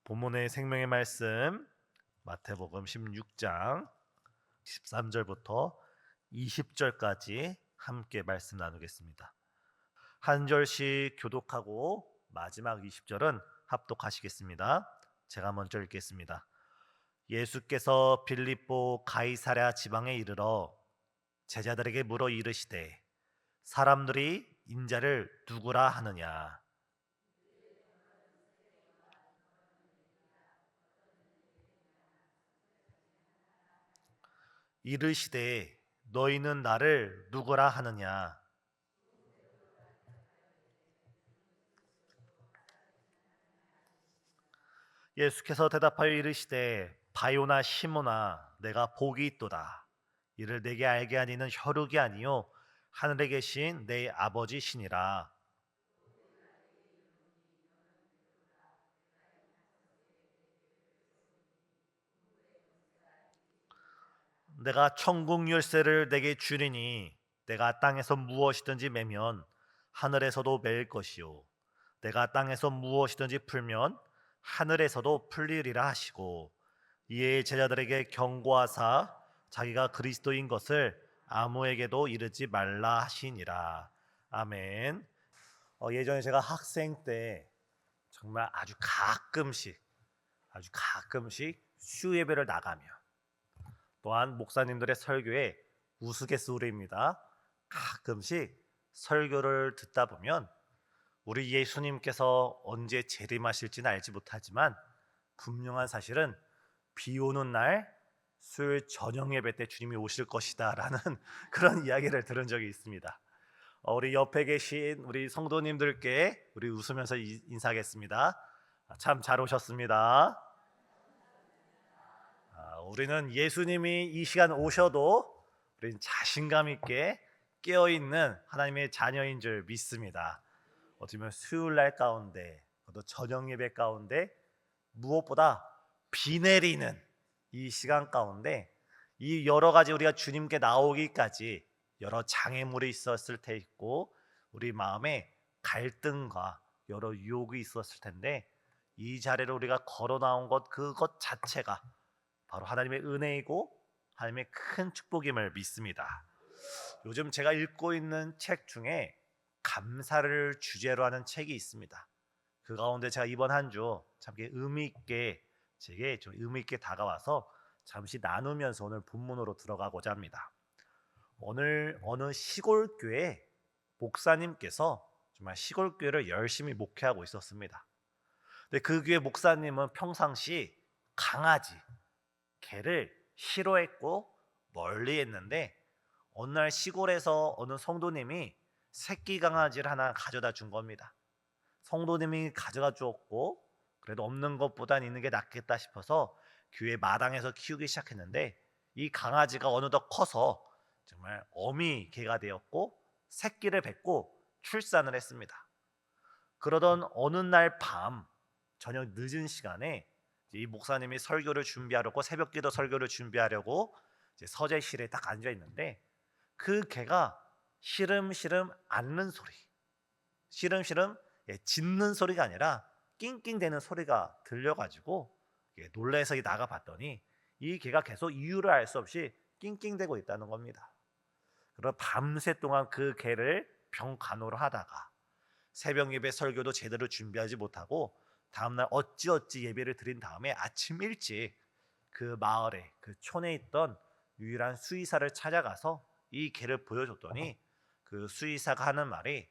본문의 생명의 말씀 마태복음 16장 13절부터 20절까지 함께 말씀 나누겠습니다. 한 절씩 교독하고 마지막 20절은 합독하시겠습니다. 제가 먼저 읽겠습니다. 예수께서 빌립보 가이사랴 지방에 이르러 제자들에게 물어 이르시되 사람들이 인자를 누구라 하느냐. 이르시되 너희는 나를 누구라 하느냐. 예수께서 대답하여 이르시되 바요나 시몬아 내가 복이 있도다. 이를 내게 알게 하니는 혈육이 아니요 하늘에 계신 내 아버지시니라. 내가 천국 열쇠를 내게 주리니 내가 땅에서 무엇이든지 매면 하늘에서도 매일 것이요 내가 땅에서 무엇이든지 풀면 하늘에서도 풀리리라 하시고 이에 제자들에게 경고하사 자기가 그리스도인 것을 아무에게도 이르지 말라 하시니라. 아멘. 예전에 제가 학생 때 정말 아주 가끔씩 수요 예배를 나가면, 또한 목사님들의 설교에 우스갯소리입니다. 가끔씩 설교를 듣다 보면 우리 예수님께서 언제 재림하실지는 알지 못하지만 분명한 사실은 비 오는 날 수요일 저녁 예배 때 주님이 오실 것이다 라는 그런 이야기를 들은 적이 있습니다. 우리 옆에 계신 우리 성도님들께 우리 웃으면서 인사하겠습니다. 참 잘 오셨습니다. 우리는 예수님이 이 시간 오셔도 우리는 자신감 있게 깨어있는 하나님의 자녀인 줄 믿습니다. 어떻게 보면 수요일 날 가운데 또 저녁 예배 가운데 무엇보다 비 내리는 이 시간 가운데 이 여러 가지 우리가 주님께 나오기까지 여러 장애물이 있었을 테고 우리 마음에 갈등과 여러 유혹이 있었을 텐데 이 자리를 우리가 걸어 나온 것 그것 자체가 바로 하나님의 은혜이고 하나님의 큰 축복임을 믿습니다. 요즘 제가 읽고 있는 책 중에 감사를 주제로 하는 책이 있습니다. 그 가운데 제가 이번 한 주 참 의미 있게 제게 좀 의미 있게 다가와서 잠시 나누면서 오늘 본문으로 들어가고자 합니다. 오늘 어느 시골 교회 목사님께서 정말 시골 교회를 열심히 목회하고 있었습니다. 근데 그 교회 목사님은 평상시 강아지, 개를 싫어했고 멀리했는데 어느 날 시골에서 어느 성도님이 새끼 강아지를 하나 가져다 준 겁니다. 성도님이 가져다 주었고 그래도 없는 것보단 있는 게 낫겠다 싶어서 교회 마당에서 키우기 시작했는데 이 강아지가 어느덧 커서 정말 어미 개가 되었고 새끼를 뵙고 출산을 했습니다. 그러던 어느 날 밤 저녁 늦은 시간에 이 목사님이 설교를 준비하려고 새벽기도 설교를 준비하려고 이제 서재실에 딱 앉아 있는데 그 개가 시름시름 앓는 소리, 시름시름 짖는 소리가 아니라 낑낑대는 소리가 들려가지고 놀라서 나가 봤더니 이 개가 계속 이유를 알 수 없이 낑낑대고 있다는 겁니다. 그럼 밤새 동안 그 개를 병간호를 하다가 새벽 예배 설교도 제대로 준비하지 못하고 다음날 어찌어찌 예배를 드린 다음에 아침 일찍 그 마을에 그 촌에 있던 유일한 수의사를 찾아가서 이 개를 보여줬더니 그 수의사가 하는 말이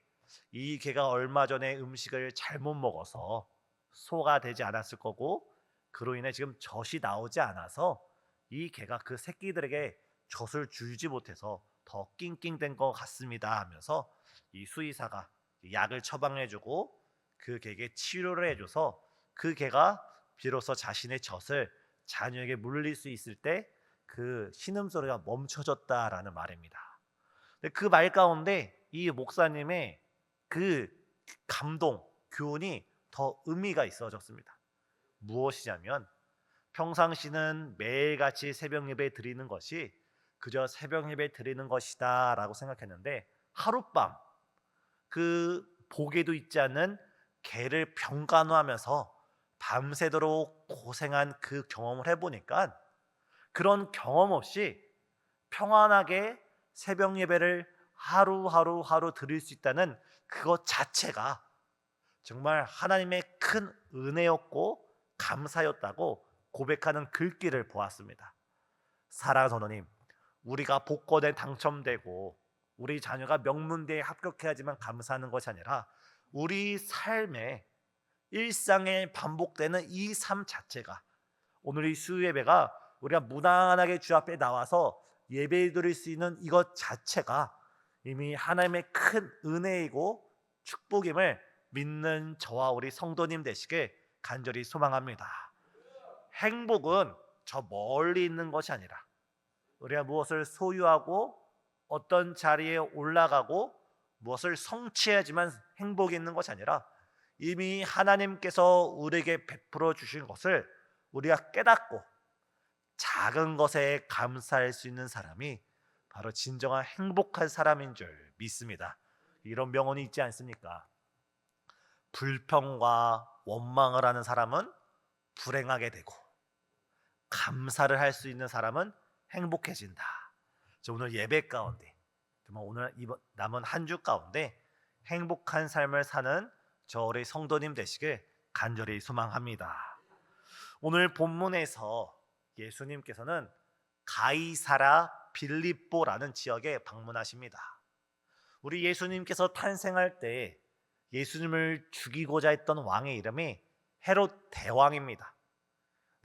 이 개가 얼마 전에 음식을 잘못 먹어서 소가 되지 않았을 거고 그로 인해 지금 젖이 나오지 않아서 이 개가 그 새끼들에게 젖을 주지 못해서 더 낑낑댄 것 같습니다 하면서 이 수의사가 약을 처방해주고 그 개에게 치료를 해줘서 그 개가 비로소 자신의 젖을 자녀에게 물릴 수 있을 때 그 신음소리가 멈춰졌다라는 말입니다. 그 말 가운데 이 목사님의 그 감동, 교훈이 더 의미가 있어졌습니다. 무엇이냐면 평상시는 매일같이 새벽 예배 드리는 것이 그저 새벽 예배 드리는 것이다 라고 생각했는데 하룻밤 그 보게도 있지 않는 개를 병간호하면서 밤새도록 고생한 그 경험을 해보니까 그런 경험 없이 평안하게 새벽 예배를 하루 드릴 수 있다는 그것 자체가 정말 하나님의 큰 은혜였고 감사였다고 고백하는 글귀를 보았습니다. 사랑하는 성도님, 우리가 복권에 당첨되고 우리 자녀가 명문대에 합격해야지만 감사하는 것이 아니라 우리 삶에 일상에 반복되는 이 삶 자체가, 오늘 이 수요 예배가 우리가 무난하게 주 앞에 나와서 예배 드릴 수 있는 이것 자체가 이미 하나님의 큰 은혜이고 축복임을 믿는 저와 우리 성도님 되시길 간절히 소망합니다. 행복은 저 멀리 있는 것이 아니라 우리가 무엇을 소유하고 어떤 자리에 올라가고 무엇을 성취해야지만 행복이 있는 것이 아니라 이미 하나님께서 우리에게 베풀어 주신 것을 우리가 깨닫고 작은 것에 감사할 수 있는 사람이 바로 진정한 행복한 사람인 줄 믿습니다. 이런 명언이 있지 않습니까? 불평과 원망을 하는 사람은 불행하게 되고 감사를 할 수 있는 사람은 행복해진다. 오늘 예배 가운데, 정말 오늘 이번 남은 한 주 가운데 행복한 삶을 사는 저 우리 성도님 되시길 간절히 소망합니다. 오늘 본문에서 예수님께서는 가이사라 빌립보라는 지역에 방문하십니다. 우리 예수님께서 탄생할 때 예수님을 죽이고자 했던 왕의 이름이 헤롯 대왕입니다.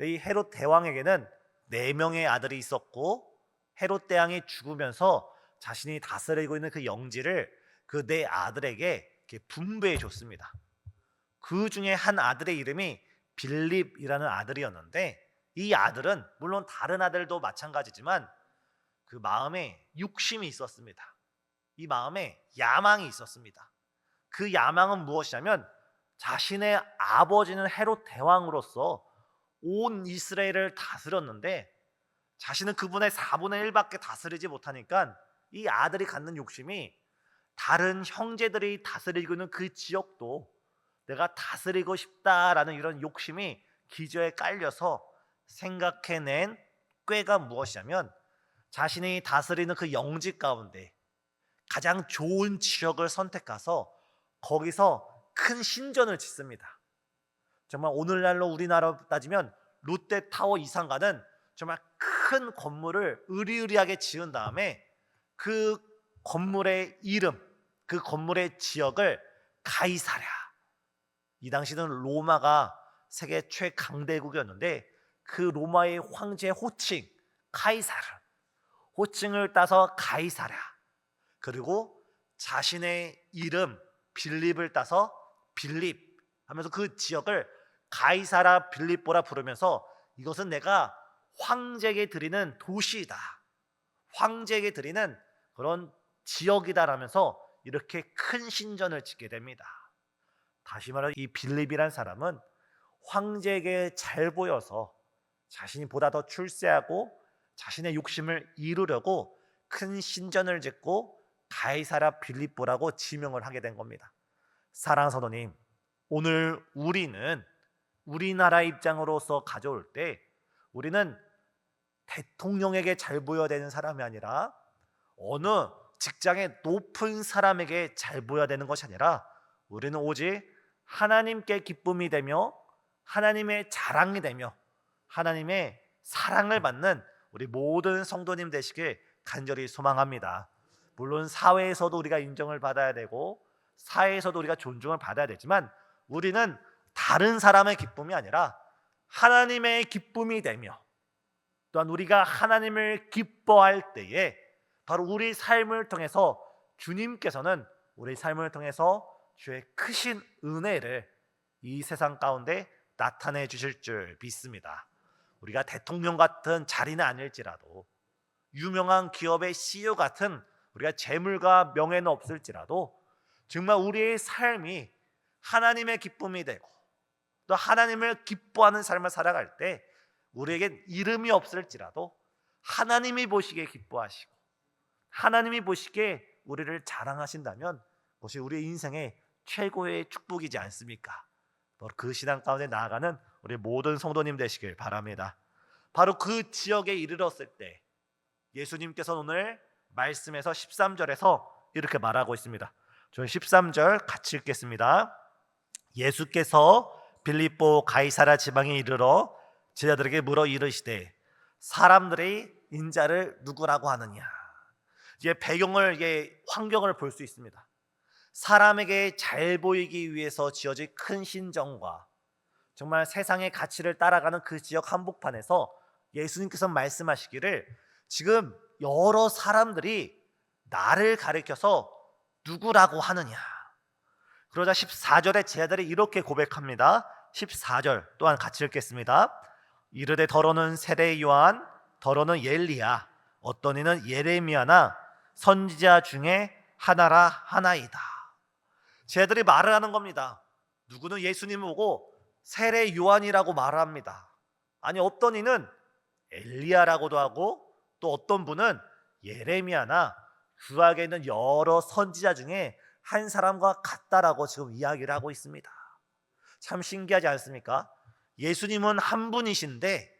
이 헤롯 대왕에게는 4명의 아들이 있었고 헤롯 대왕이 죽으면서 자신이 다스리고 있는 그 영지를 그 4아들에게 분배해 줬습니다. 그 중에 한 아들의 이름이 빌립이라는 아들이었는데 이 아들은 물론 다른 아들도 마찬가지지만 그 마음에 욕심이 있었습니다. 이 마음에 야망이 있었습니다. 그 야망은 무엇이냐면 자신의 아버지는 헤롯 대왕으로서 온 이스라엘을 다스렸는데 자신은 그분의 4분의 1밖에 다스리지 못하니까 이 아들이 갖는 욕심이 다른 형제들이 다스리고 있는 그 지역도 내가 다스리고 싶다라는 이런 욕심이 기저에 깔려서 생각해낸 꾀가 무엇이냐면 자신이 다스리는 그 영지 가운데 가장 좋은 지역을 선택해서 거기서 큰 신전을 짓습니다. 정말 오늘날로 우리나라로 따지면 롯데타워 이상 가는 정말 큰 건물을 으리으리하게 지은 다음에 그 건물의 이름, 그 건물의 지역을 가이사랴, 이 당시는 로마가 세계 최강대국이었는데 그 로마의 황제 호칭 카이사르, 호칭을 따서 가이사랴, 그리고 자신의 이름 빌립을 따서 빌립 하면서 그 지역을 가이사라 빌립보라 부르면서 이것은 내가 황제에게 드리는 도시이다, 황제에게 드리는 그런 지역이다라면서 이렇게 큰 신전을 짓게 됩니다. 다시 말해 이 빌립이란 사람은 황제에게 잘 보여서 자신이 보다 더 출세하고 자신의 욕심을 이루려고 큰 신전을 짓고 가이사라 빌립보라고 지명을 하게 된 겁니다. 사랑하는 성도님, 오늘 우리는 우리나라 입장으로서 가져올 때 우리는 대통령에게 잘 보여야 되는 사람이 아니라 어느 직장의 높은 사람에게 잘 보여야 되는 것이 아니라 우리는 오직 하나님께 기쁨이 되며 하나님의 자랑이 되며 하나님의 사랑을 받는 우리 모든 성도님 되시길 간절히 소망합니다. 물론 사회에서도 우리가 인정을 받아야 되고 사회에서도 우리가 존중을 받아야 되지만 우리는 다른 사람의 기쁨이 아니라 하나님의 기쁨이 되며 또한 우리가 하나님을 기뻐할 때에 바로 우리 삶을 통해서 주님께서는 우리 삶을 통해서 주의 크신 은혜를 이 세상 가운데 나타내 주실 줄 믿습니다. 우리가 대통령 같은 자리는 아닐지라도 유명한 기업의 CEO 같은 우리가 재물과 명예는 없을지라도 정말 우리의 삶이 하나님의 기쁨이 되고 또 하나님을 기뻐하는 삶을 살아갈 때 우리에겐 이름이 없을지라도 하나님이 보시기에 기뻐하시고 하나님이 보시기에 우리를 자랑하신다면 그것이 우리의 인생의 최고의 축복이지 않습니까? 바로 그 신앙 가운데 나아가는 우리 모든 성도님 되시길 바랍니다. 바로 그 지역에 이르렀을 때 예수님께서 오늘 말씀에서 13절에서 이렇게 말하고 있습니다. 저희 13절 같이 읽겠습니다. 예수께서 빌립보 가이사랴 지방에 이르러 제자들에게 물어 이르시되 사람들이 인자를 누구라고 하느냐. 이제 배경을, 이게 환경을 볼 수 있습니다. 사람에게 잘 보이기 위해서 지어진 큰 신전과 정말 세상의 가치를 따라가는 그 지역 한복판에서 예수님께서 말씀하시기를 지금 여러 사람들이 나를 가리켜서 누구라고 하느냐. 그러자 14절에 제자들이 이렇게 고백합니다. 14절 또한 같이 읽겠습니다. 이르되 더러는 세례 요한, 더러는 엘리야, 어떤 이는 예레미야나 선지자 중에 하나라 하나이다. 제자들이 말을 하는 겁니다. 누구는 예수님을 보고 세례 요한이라고 말을 합니다. 아니, 어떤 이는 엘리야라고도 하고 또 어떤 분은 예레미야나 구약에 있는 여러 선지자 중에 한 사람과 같다라고 지금 이야기를 하고 있습니다. 참 신기하지 않습니까? 예수님은 한 분이신데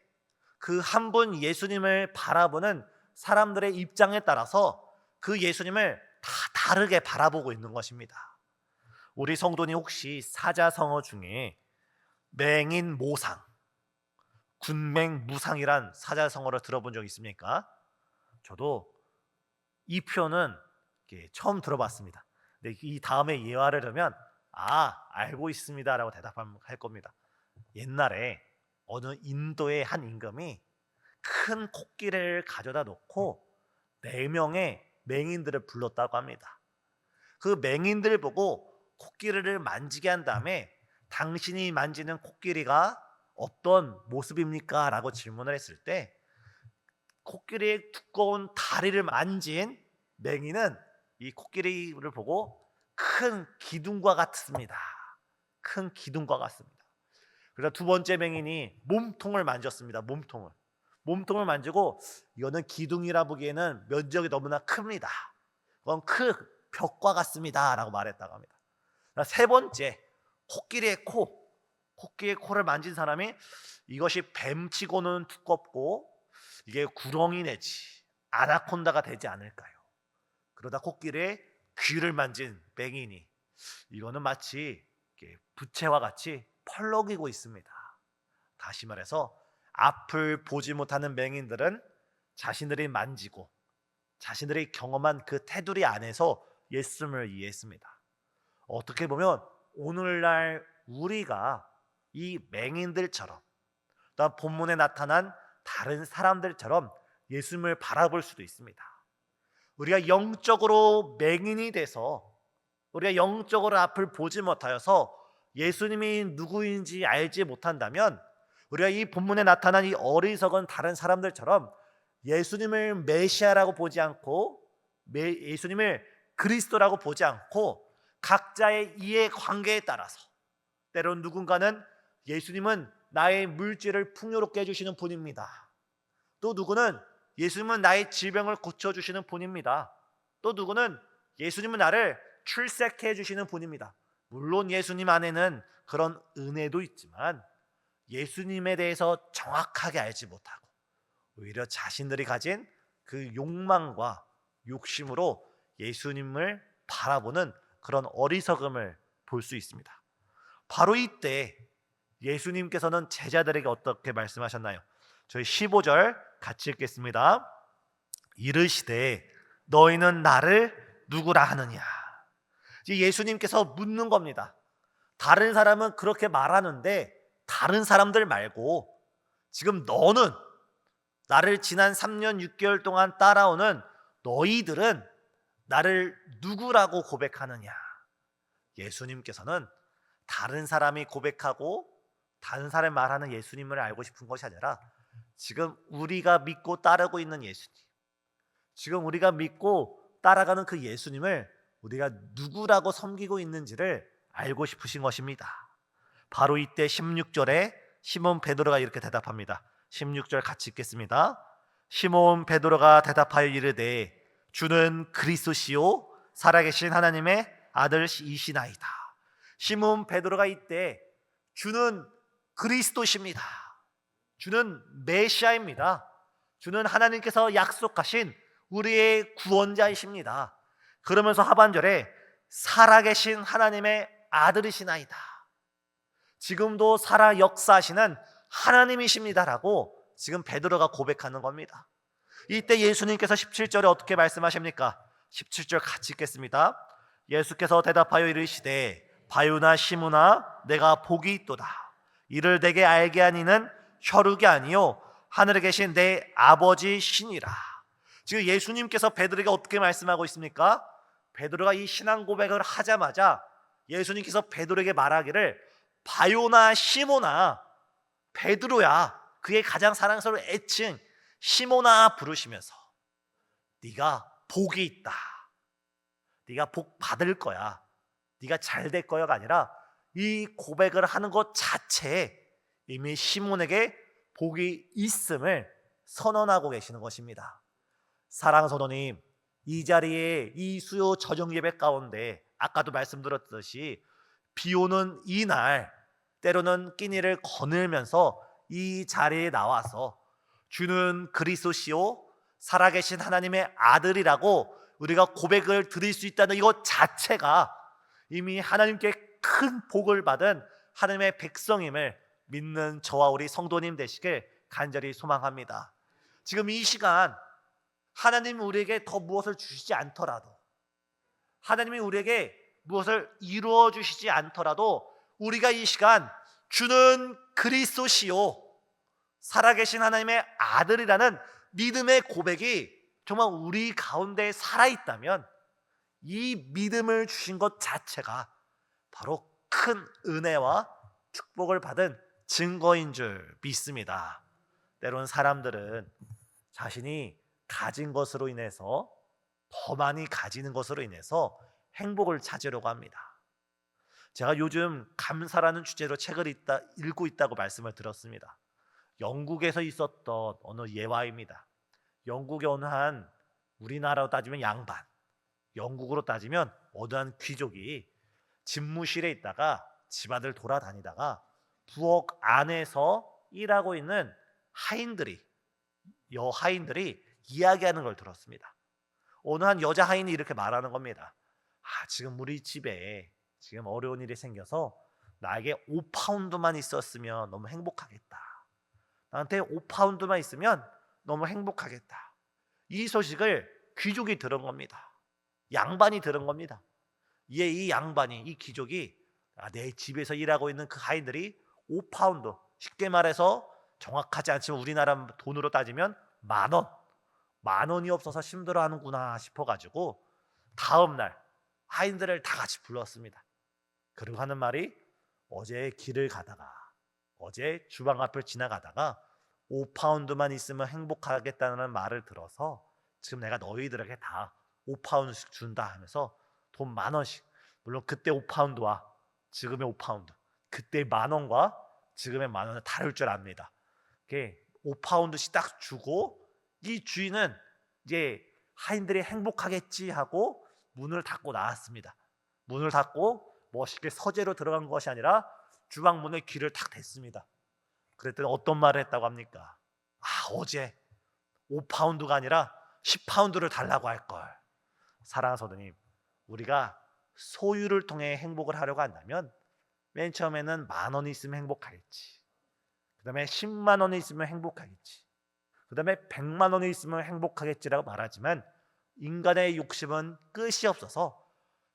그 한 분 예수님을 바라보는 사람들의 입장에 따라서 그 예수님을 다 다르게 바라보고 있는 것입니다. 우리 성도님 혹시 사자성어 중에 맹인모상, 군맹무상이란 사자성어를 들어본 적 있습니까? 저도 이 표현은 처음 들어봤습니다. 근데 이 다음에 예화를 들으면 알고 있습니다 라고 대답할 겁니다. 옛날에 어느 인도의 한 임금이 큰 코끼리를 가져다 놓고 4명의 맹인들을 불렀다고 합니다. 그 맹인들을 보고 코끼리를 만지게 한 다음에 당신이 만지는 코끼리가 어떤 모습입니까? 라고 질문을 했을 때 코끼리의 두꺼운 다리를 만진 맹인은 이 코끼리를 보고 큰 기둥과 같습니다. 큰 기둥과 같습니다. 그래서 두 번째 맹인이 몸통을 만졌습니다. 몸통을 만지고 이거는 기둥이라 보기에는 면적이 너무나 큽니다. 그건 큰 벽과 같습니다 라고 말했다고 합니다. 세 번째, 코끼리의 코를 만진 사람이 이것이 뱀치고는 두껍고 이게 구렁이 내지 아나콘다가 되지 않을까요? 그러다 코끼리의 귀를 만진 맹인이 이거는 마치 부채와 같이 펄럭이고 있습니다. 다시 말해서 앞을 보지 못하는 맹인들은 자신들이 만지고 자신들이 경험한 그 테두리 안에서 예수님을 이해했습니다. 어떻게 보면 오늘날 우리가 이 맹인들처럼 또 본문에 나타난 다른 사람들처럼 예수님을 바라볼 수도 있습니다. 우리가 영적으로 맹인이 돼서 우리가 영적으로 앞을 보지 못하여서 예수님이 누구인지 알지 못한다면 우리가 이 본문에 나타난 이 어리석은 다른 사람들처럼 예수님을 메시아라고 보지 않고 예수님을 그리스도라고 보지 않고 각자의 이해관계에 따라서 때론 누군가는 예수님은 나의 물질을 풍요롭게 해주시는 분입니다. 또 누구는 예수님은 나의 질병을 고쳐주시는 분입니다. 또 누구는 예수님은 나를 출세케 해주시는 분입니다. 물론 예수님 안에는 그런 은혜도 있지만 예수님에 대해서 정확하게 알지 못하고 오히려 자신들이 가진 그 욕망과 욕심으로 예수님을 바라보는 그런 어리석음을 볼 수 있습니다. 바로 이때 예수님께서는 제자들에게 어떻게 말씀하셨나요? 저희 15절 같이 읽겠습니다. 이르시되 너희는 나를 누구라 하느냐. 예수님께서 묻는 겁니다. 다른 사람은 그렇게 말하는데 다른 사람들 말고 지금 너는 나를 지난 3년 6개월 동안 따라오는 너희들은 나를 누구라고 고백하느냐. 예수님께서는 다른 사람이 고백하고 다른 사람이 말하는 예수님을 알고 싶은 것이 아니라 지금 우리가 믿고 따르고 있는 예수님, 지금 우리가 믿고 따라가는 그 예수님을 우리가 누구라고 섬기고 있는지를 알고 싶으신 것입니다. 바로 이때 16절에 시몬 베드로가 이렇게 대답합니다. 16절 같이 읽겠습니다. 시몬 베드로가 대답하여 이르되 주는 그리스도시요 살아계신 하나님의 아들이시나이다. 시몬 베드로가 이때 주는 그리스도십니다. 주는 메시아입니다. 주는 하나님께서 약속하신 우리의 구원자이십니다. 그러면서 하반절에 살아계신 하나님의 아들이시나이다. 지금도 살아 역사하시는 하나님이십니다라고 지금 베드로가 고백하는 겁니다. 이때 예수님께서 17절에 어떻게 말씀하십니까? 17절 같이 읽겠습니다. 예수께서 대답하여 이르시되 바요나 시므나 내가 복이 있도다. 이를 내게 알게 하니는 혈육이 아니요 하늘에 계신 내 아버지 신이라. 지금 예수님께서 베드로에게 어떻게 말씀하고 있습니까? 베드로가 이 신앙 고백을 하자마자 예수님께서 베드로에게 말하기를 바요나 시모나, 베드로야, 그의 가장 사랑스러운 애칭 시모나 부르시면서 네가 복이 있다, 네가 복 받을 거야, 네가 잘 될 거야가 아니라 이 고백을 하는 것 자체에 이미 시몬에게 복이 있음을 선언하고 계시는 것입니다. 사랑하는 성도님, 이 자리에 이 수요 저녁 예배 가운데 아까도 말씀드렸듯이 비 오는 이날 때로는 끼니를 거닐면서 이 자리에 나와서 주는 그리스도시요 살아계신 하나님의 아들이라고 우리가 고백을 드릴 수 있다는 이것 자체가 이미 하나님께 큰 복을 받은 하나님의 백성임을 믿는 저와 우리 성도님 되시길 간절히 소망합니다. 지금 이 시간 하나님이 우리에게 더 무엇을 주시지 않더라도, 하나님이 우리에게 무엇을 이루어 주시지 않더라도 우리가 이 시간 주는 그리스도시요 살아계신 하나님의 아들이라는 믿음의 고백이 정말 우리 가운데 살아있다면 이 믿음을 주신 것 자체가 바로 큰 은혜와 축복을 받은 증거인 줄 믿습니다. 때로는 사람들은 자신이 가진 것으로 인해서, 더 많이 가지는 것으로 인해서 행복을 찾으려고 합니다. 제가 요즘 감사라는 주제로 책을 읽고 있다고 말씀을 들었습니다. 영국에서 있었던 어느 예화입니다. 영국의 어느 한, 우리나라로 따지면 양반, 영국으로 따지면 어느 한 귀족이 집무실에 있다가 집안을 돌아다니다가 부엌 안에서 일하고 있는 여하인들이 이야기하는 걸 들었습니다. 어느 한 여자 하인이 이렇게 말하는 겁니다. 지금 우리 집에 지금 어려운 일이 생겨서 나에게 5파운드만 있었으면 너무 행복하겠다. 나한테 5파운드만 있으면 너무 행복하겠다. 이 소식을 귀족이 들은 겁니다. 양반이 들은 겁니다. 이 양반이, 이 귀족이 내 집에서 일하고 있는 그 하인들이 5파운드, 쉽게 말해서 정확하지 않지만 우리나라 돈으로 따지면 만 원이 없어서 힘들어하는구나 싶어가지고 다음날 하인들을 다 같이 불렀습니다. 그리고 하는 말이, 어제 주방 앞을 지나가다가 5파운드만 있으면 행복하겠다는 말을 들어서 지금 내가 너희들에게 다 5파운드씩 준다 하면서 돈 10,000원씩, 물론 그때 5파운드와 지금의 5파운드, 그때 10,000원과 지금의 10,000원은 다를 줄 압니다. 5파운드씩 딱 주고 이 주인은 이제 하인들이 행복하겠지 하고 문을 닫고 나왔습니다. 문을 닫고 멋있게 서재로 들어간 것이 아니라 주방 문에 귀를 탁 댔습니다. 그랬더니 어떤 말을 했다고 합니까? 어제 5파운드가 아니라 10파운드를 달라고 할걸. 사랑하는 성도님, 우리가 소유를 통해 행복을 하려고 한다면 맨 처음에는 10,000원이 있으면 행복하겠지, 그 다음에 10만 원이 있으면 행복하겠지, 그 다음에 100만 원이 있으면 행복하겠지라고 말하지만 인간의 욕심은 끝이 없어서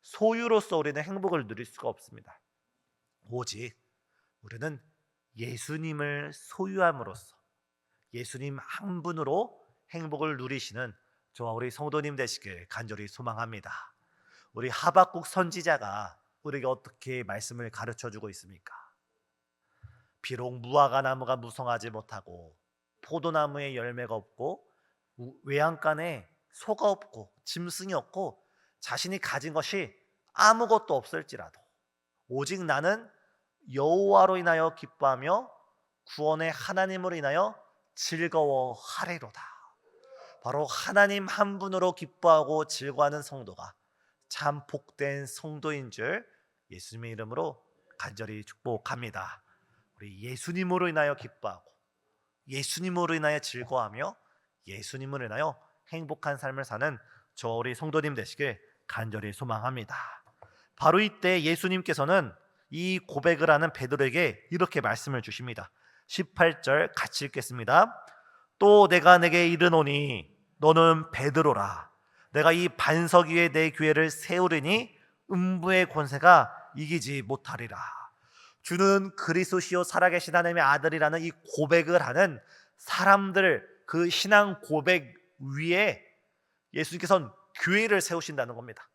소유로서 우리는 행복을 누릴 수가 없습니다. 오직 우리는 예수님을 소유함으로써 예수님 한 분으로 행복을 누리시는 저와 우리 성도님 되시길 간절히 소망합니다. 우리 하박국 선지자가 우리에게 어떻게 말씀을 가르쳐주고 있습니까? 비록 무화과 나무가 무성하지 못하고 포도나무에 열매가 없고 외양간에 소가 없고 짐승이 없고 자신이 가진 것이 아무것도 없을지라도 오직 나는 여호와로 인하여 기뻐하며 구원의 하나님으로 인하여 즐거워하리로다. 바로 하나님 한 분으로 기뻐하고 즐거워하는 성도가 참 복된 성도인 줄 예수님의 이름으로 간절히 축복합니다. 우리 예수님으로 인하여 기뻐하고 예수님으로 인하여 즐거워하며 예수님으로 인하여 행복한 삶을 사는 저 우리 성도님 되시길 간절히 소망합니다. 바로 이때 예수님께서는 이 고백을 하는 베드로에게 이렇게 말씀을 주십니다. 18절 같이 읽겠습니다. 또 내가 내게 이르노니 너는 베드로라. 내가 이 반석 위에 내 교회를 세우리니 음부의 권세가 이기지 못하리라. 주는 그리스도시요 살아계신 하나님의 아들이라는 이 고백을 하는 사람들, 그 신앙 고백 위에 예수님께서는 교회를 세우신다는 겁니다.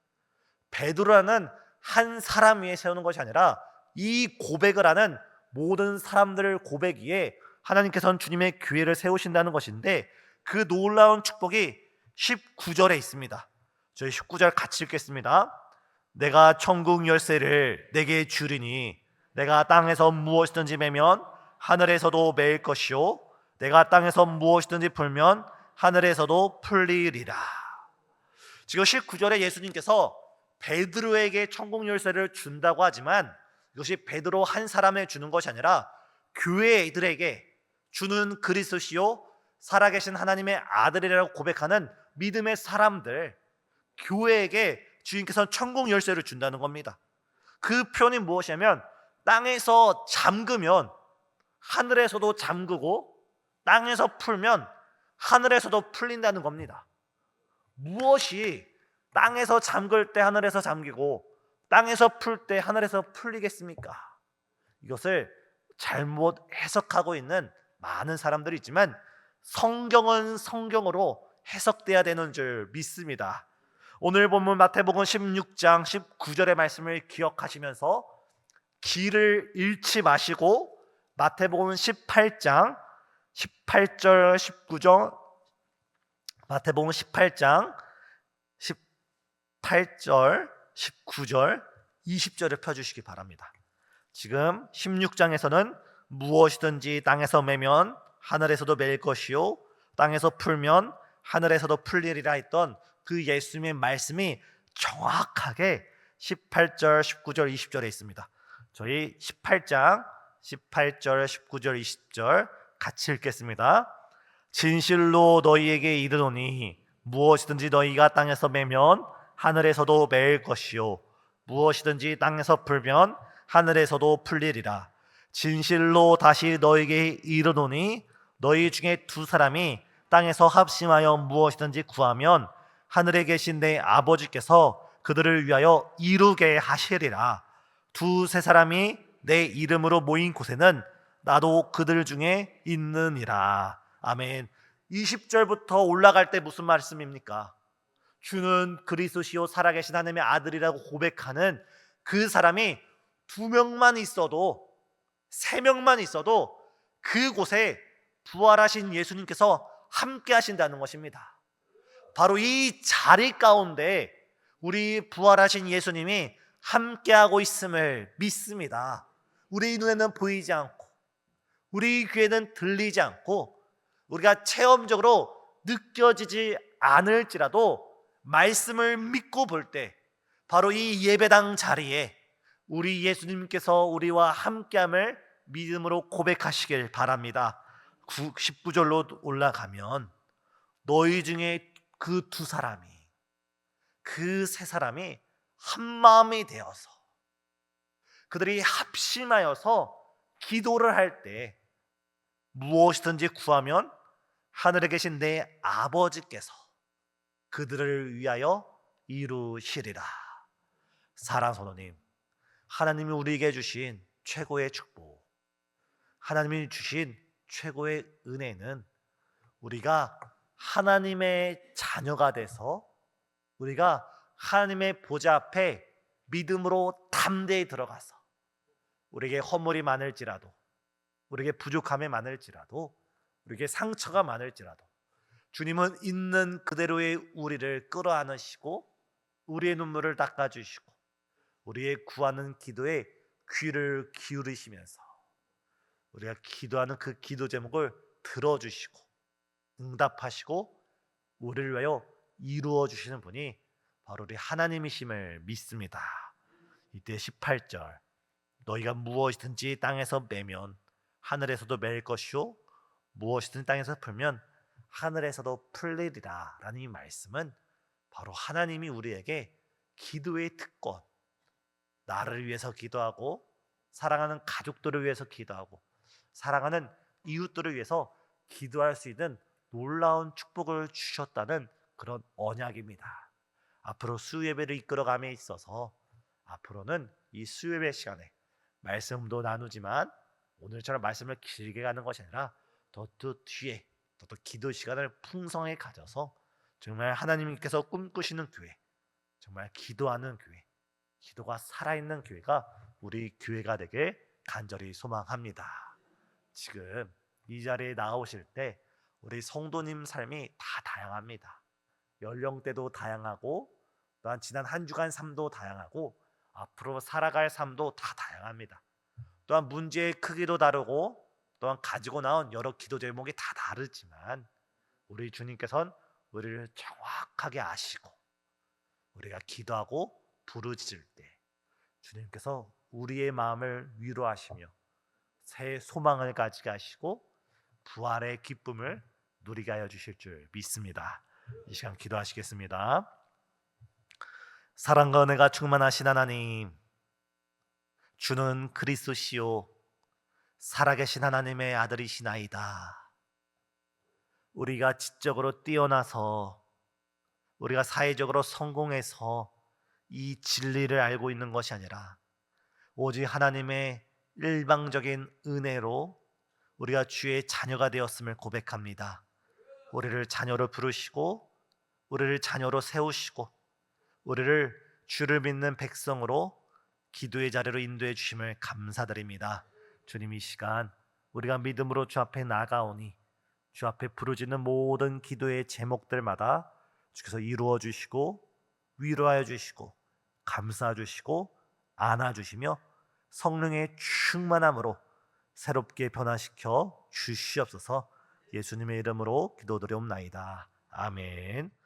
베드로라는 한 사람 위에 세우는 것이 아니라 이 고백을 하는 모든 사람들 고백 위에 하나님께서는 주님의 교회를 세우신다는 것인데, 그 놀라운 축복이 19절에 있습니다. 저희 19절 같이 읽겠습니다. 내가 천국 열쇠를 내게 주리니 내가 땅에서 무엇이든지 매면 하늘에서도 매일 것이요 내가 땅에서 무엇이든지 풀면 하늘에서도 풀리리라. 지금 19절에 예수님께서 베드로에게 천국 열쇠를 준다고 하지만 이것이 베드로 한 사람에 주는 것이 아니라 교회들에게 주는 그리스도시요 살아계신 하나님의 아들이라고 고백하는 믿음의 사람들, 교회에게 주님께서는 천국 열쇠를 준다는 겁니다. 그 표현이 무엇이냐면 땅에서 잠그면 하늘에서도 잠그고 땅에서 풀면 하늘에서도 풀린다는 겁니다. 무엇이 땅에서 잠글 때 하늘에서 잠기고 땅에서 풀 때 하늘에서 풀리겠습니까? 이것을 잘못 해석하고 있는 많은 사람들이 있지만 성경은 성경으로 해석돼야 되는 줄 믿습니다. 오늘 본문 마태복음 16장 19절의 말씀을 기억하시면서 길을 잃지 마시고 마태복음 18장 18절 19절 마태복음 18장 18절 19절 20절을 펴주시기 바랍니다. 지금 16장에서는 무엇이든지 땅에서 매면 하늘에서도 매일 것이요 땅에서 풀면 하늘에서도 풀리리라 했던 그 예수님의 말씀이 정확하게 18절 19절 20절에 있습니다. 저희 18장 18절 19절 20절 같이 읽겠습니다. 진실로 너희에게 이르노니 무엇이든지 너희가 땅에서 매면 하늘에서도 매일 것이요 무엇이든지 땅에서 풀면 하늘에서도 풀리리라. 진실로 다시 너희에게 이르노니 너희 중에 두 사람이 땅에서 합심하여 무엇이든지 구하면 하늘에 계신 내 아버지께서 그들을 위하여 이루게 하시리라. 두세 사람이 내 이름으로 모인 곳에는 나도 그들 중에 있느니라. 아멘. 20절부터 올라갈 때 무슨 말씀입니까? 주는 그리스도시요 살아계신 하나님의 아들이라고 고백하는 그 사람이 2명만 있어도 3명만 있어도 그곳에 부활하신 예수님께서 함께 하신다는 것입니다. 바로 이 자리 가운데 우리 부활하신 예수님이 함께하고 있음을 믿습니다. 우리 눈에는 보이지 않고 우리 귀에는 들리지 않고 우리가 체험적으로 느껴지지 않을지라도 말씀을 믿고 볼 때 바로 이 예배당 자리에 우리 예수님께서 우리와 함께함을 믿음으로 고백하시길 바랍니다. 19절로 올라가면 너희 중에 그 두 사람이 그 세 사람이 한 마음이 되어서 그들이 합심하여서 기도를 할 때 무엇이든지 구하면 하늘에 계신 내 아버지께서 그들을 위하여 이루시리라. 사랑하는 성도님, 하나님이 우리에게 주신 최고의 축복, 하나님이 주신 최고의 은혜는 우리가 하나님의 자녀가 돼서 우리가 하나님의 보좌 앞에 믿음으로 담대히 들어가서 우리에게 허물이 많을지라도 우리에게 부족함이 많을지라도 우리에게 상처가 많을지라도 주님은 있는 그대로의 우리를 끌어안으시고 우리의 눈물을 닦아주시고 우리의 구하는 기도에 귀를 기울이시면서 우리가 기도하는 그 기도 제목을 들어주시고 응답하시고 우리를 위하여 이루어 주시는 분이 바로 우리 하나님이심을 믿습니다. 이때 18절 너희가 무엇이든지 땅에서 매면 하늘에서도 매일 것이요 무엇이든 땅에서 풀면 하늘에서도 풀리리라 라는 이 말씀은 바로 하나님이 우리에게 기도의 특권, 나를 위해서 기도하고 사랑하는 가족들을 위해서 기도하고 사랑하는 이웃들을 위해서 기도할 수 있는 놀라운 축복을 주셨다는 그런 언약입니다. 앞으로 수예배를 이끌어감에 있어서 앞으로는 이 수예배 시간에 말씀도 나누지만 오늘처럼 말씀을 길게 가는 것이 아니라 더 뒤에 더 기도 시간을 풍성하게 가져서 정말 하나님께서 꿈꾸시는 교회, 정말 기도하는 교회, 기도가 살아있는 교회가 우리 교회가 되길 간절히 소망합니다. 지금 이 자리에 나오실 때 우리 성도님 삶이 다 다양합니다. 연령대도 다양하고 또한 지난 한 주간 삶도 다양하고 앞으로 살아갈 삶도 다 다양합니다. 또한 문제의 크기도 다르고 또한 가지고 나온 여러 기도 제목이 다 다르지만 우리 주님께서는 우리를 정확하게 아시고 우리가 기도하고 부르짖을 때 주님께서 우리의 마음을 위로하시며 새 소망을 가지게 하시고 부활의 기쁨을 누리게 하여 주실 줄 믿습니다. 이 시간 기도하시겠습니다. 사랑과 은혜가 충만하신 하나님, 주는 그리스도시요 살아계신 하나님의 아들이시나이다. 우리가 지적으로 뛰어나서 우리가 사회적으로 성공해서 이 진리를 알고 있는 것이 아니라 오직 하나님의 일방적인 은혜로 우리가 주의 자녀가 되었음을 고백합니다. 우리를 자녀로 부르시고 우리를 자녀로 세우시고 우리를 주를 믿는 백성으로 기도의 자리로 인도해 주심을 감사드립니다. 주님, 이 시간 우리가 믿음으로 주 앞에 나가오니 주 앞에 부르짖는 모든 기도의 제목들마다 주께서 이루어 주시고 위로하여 주시고 감싸 주시고 안아 주시며 성령의 충만함으로 새롭게 변화시켜 주시옵소서. 예수님의 이름으로 기도드리옵나이다. 아멘.